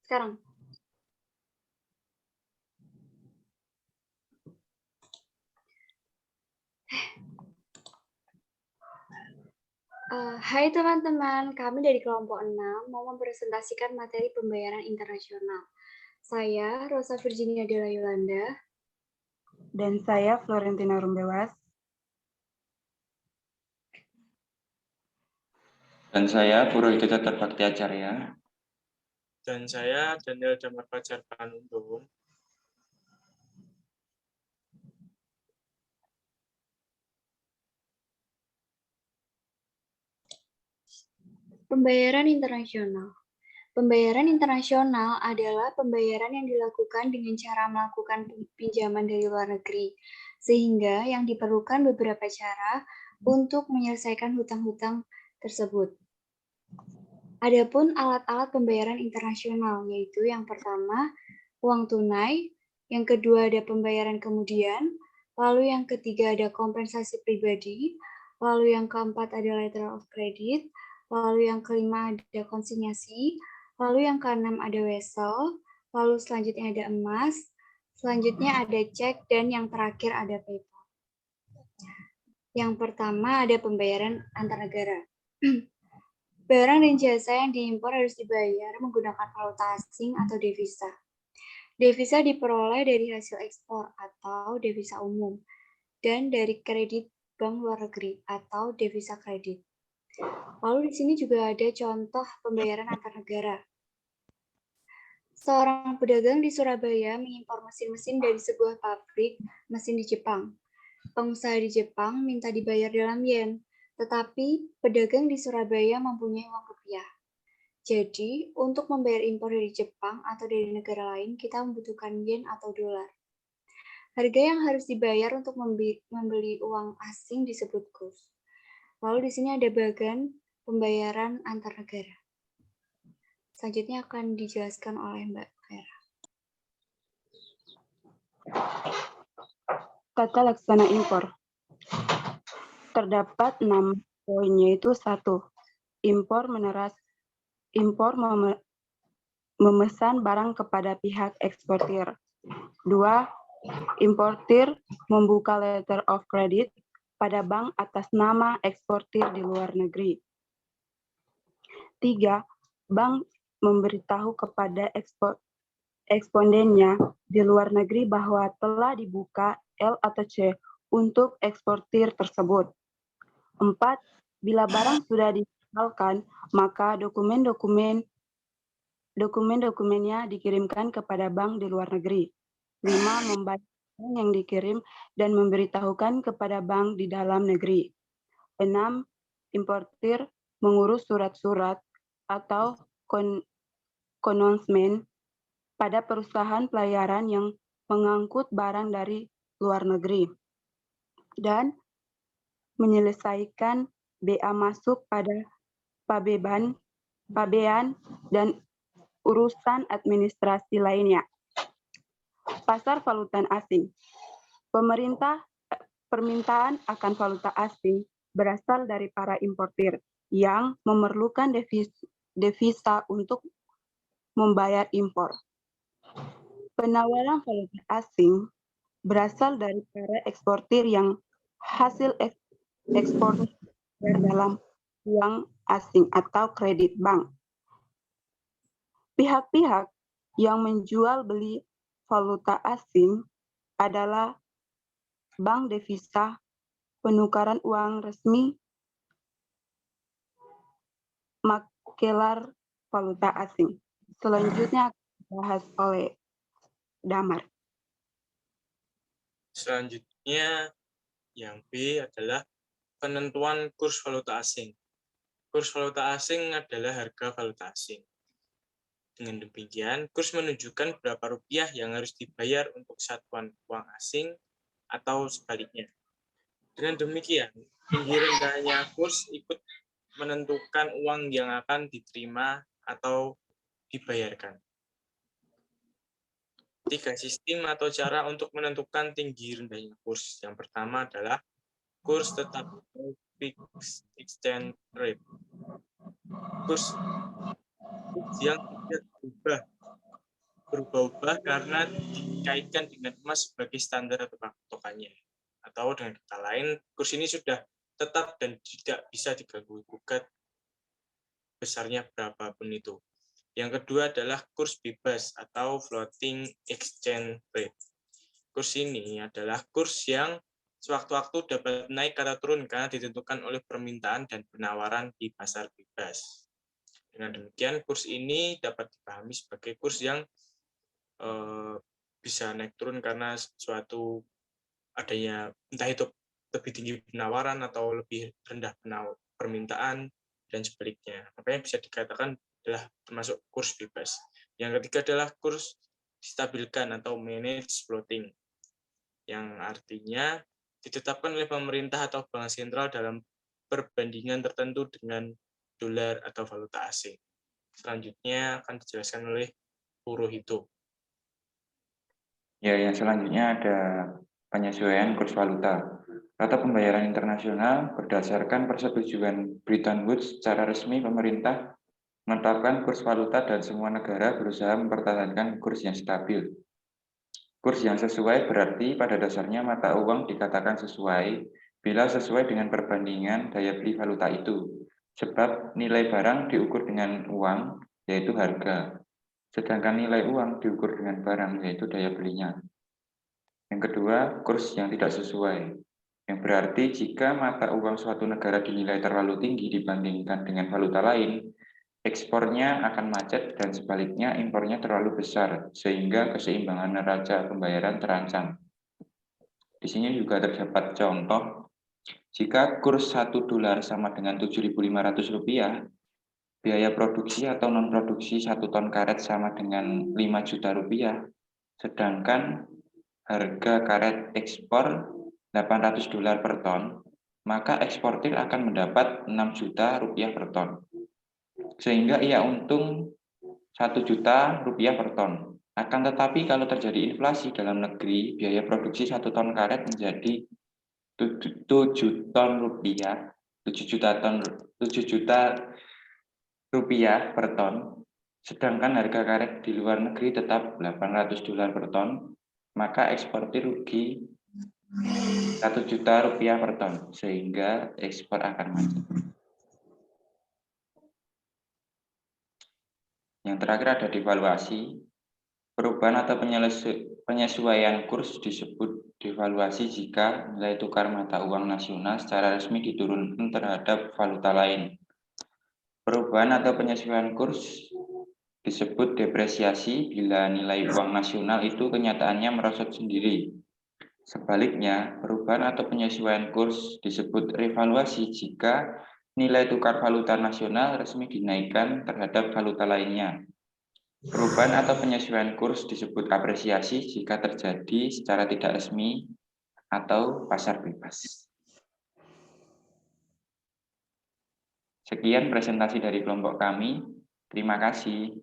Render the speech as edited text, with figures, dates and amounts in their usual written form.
Sekarang. Hai teman-teman, kami dari kelompok 6 mau mempresentasikan materi pembayaran internasional. Saya Rosa Virginia Della Yolanda. Dan saya Florentina Rumbewas. Dan saya Purwohidjo Terbakti Acarya. Dan saya Daniel Damar Fajar Panundung. Pembayaran internasional. Pembayaran internasional adalah pembayaran yang dilakukan dengan cara melakukan pinjaman dari luar negeri, sehingga yang diperlukan beberapa cara untuk menyelesaikan hutang-hutang tersebut. Adapun alat-alat pembayaran internasional, yaitu yang pertama, uang tunai, yang kedua ada pembayaran kemudian, lalu yang ketiga ada kompensasi pribadi, lalu yang keempat ada letter of credit, lalu yang kelima ada konsinyasi, lalu yang keenam ada wesel, lalu selanjutnya ada emas, selanjutnya ada cek, dan yang terakhir ada PayPal. Yang pertama ada pembayaran antar negara. Barang dan jasa yang diimpor harus dibayar menggunakan valuta asing atau devisa. Devisa diperoleh dari hasil ekspor atau devisa umum, dan dari kredit bank luar negeri atau devisa kredit. Lalu di sini juga ada contoh pembayaran antar negara. Seorang pedagang di Surabaya mengimpor mesin-mesin dari sebuah pabrik mesin di Jepang. Pengusaha di Jepang minta dibayar dalam yen, tetapi pedagang di Surabaya mempunyai uang rupiah. Jadi, untuk membayar impor dari Jepang atau dari negara lain, kita membutuhkan yen atau dolar. Harga yang harus dibayar untuk membeli uang asing disebut kurs. Lalu di sini ada bagian pembayaran antar negara. Selanjutnya akan dijelaskan oleh Mbak Vera. Tata laksana impor. Terdapat 6 poin, yaitu 1. Memesan barang kepada pihak eksportir. 2. Importir membuka letter of credit pada bank atas nama eksportir di luar negeri. 3. Bank memberitahu kepada ekspondennya di luar negeri bahwa telah dibuka L atau C untuk eksportir tersebut. 4. Bila barang sudah dihalalkan, maka dokumennya dikirimkan kepada bank di luar negeri. 5. Membayar barang yang dikirim dan memberitahukan kepada bank di dalam negeri. 6. Importir mengurus surat-surat atau kononsmen pada perusahaan pelayaran yang mengangkut barang dari luar negeri dan menyelesaikan BA masuk pada pabean dan urusan administrasi lainnya. Pasar valuta asing. Permintaan akan valuta asing berasal dari para importir yang memerlukan devisa untuk membayar impor. Penawaran valuta asing berasal dari para eksportir yang hasil ekspor dalam uang asing atau kredit bank. Pihak-pihak yang menjual beli valuta asing adalah bank devisa, penukaran uang resmi, makelar valuta asing. Selanjutnya dibahas oleh Damar. Selanjutnya, yang B adalah penentuan kurs valuta asing. Kurs valuta asing adalah harga valuta asing. Dengan demikian, kurs menunjukkan berapa rupiah yang harus dibayar untuk satuan uang asing atau sebaliknya. Dengan demikian, tinggi rendahnya kurs ikut menentukan uang yang akan diterima atau dibayarkan. 3 sistem atau cara untuk menentukan tinggi rendahnya kurs. Yang pertama adalah kurs tetap atau fixed exchange rate. Kurs yang tidak berubah berubah-ubah karena dikaitkan dengan emas sebagai standar atau patokannya. Atau dengan kata lain, kurs ini sudah tetap dan tidak bisa diganggu-gugat besarnya berapapun itu. Yang kedua adalah kurs bebas atau floating exchange rate. Kurs ini adalah kurs yang sewaktu-waktu dapat naik atau turun karena ditentukan oleh permintaan dan penawaran di pasar bebas. Dengan demikian, kurs ini dapat dipahami sebagai kurs yang bisa naik turun karena suatu adanya entah itu lebih tinggi penawaran atau lebih rendah permintaan dan sebaliknya. Makanya bisa dikatakan adalah termasuk kurs bebas. Yang ketiga adalah kurs distabilkan atau managed floating, yang artinya ditetapkan oleh pemerintah atau bank sentral dalam perbandingan tertentu dengan dolar atau valuta asing. Selanjutnya akan dijelaskan oleh Purohito. Ya, yang selanjutnya ada penyesuaian kurs valuta. Rata pembayaran internasional berdasarkan persetujuan Bretton Woods secara resmi pemerintah menetapkan kurs valuta dan semua negara berusaha mempertahankan kurs yang stabil. Kurs yang sesuai berarti pada dasarnya mata uang dikatakan sesuai bila sesuai dengan perbandingan daya beli valuta itu. Sebab nilai barang diukur dengan uang, yaitu harga. Sedangkan nilai uang diukur dengan barang, yaitu daya belinya. Yang kedua, kurs yang tidak sesuai. Yang berarti jika mata uang suatu negara dinilai terlalu tinggi dibandingkan dengan valuta lain, ekspornya akan macet dan sebaliknya impornya terlalu besar, sehingga keseimbangan neraca pembayaran terancam. Di sini juga terdapat contoh, jika kurs 1 dolar sama dengan 7.500 rupiah, biaya produksi atau non-produksi 1 ton karet sama dengan 5 juta rupiah, sedangkan harga karet ekspor 800 dolar per ton, maka eksportir akan mendapat 6 juta rupiah per ton. Sehingga ia untung 1 juta rupiah per ton. Akan tetapi kalau terjadi inflasi dalam negeri, biaya produksi 1 ton karet menjadi 7 ton rupiah, 7 juta rupiah per ton, sedangkan harga karet di luar negeri tetap 800 dolar per ton, maka eksportir rugi 1 juta rupiah per ton, sehingga ekspor akan macet. Yang terakhir ada devaluasi. Perubahan atau penyesuaian kurs disebut devaluasi jika nilai tukar mata uang nasional secara resmi diturunkan terhadap valuta lain. Perubahan atau penyesuaian kurs disebut depresiasi bila nilai uang nasional itu kenyataannya merosot sendiri. Sebaliknya, perubahan atau penyesuaian kurs disebut revaluasi jika nilai tukar valuta nasional resmi dinaikkan terhadap valuta lainnya. Perubahan atau penyesuaian kurs disebut apresiasi jika terjadi secara tidak resmi atau pasar bebas. Sekian presentasi dari kelompok kami. Terima kasih.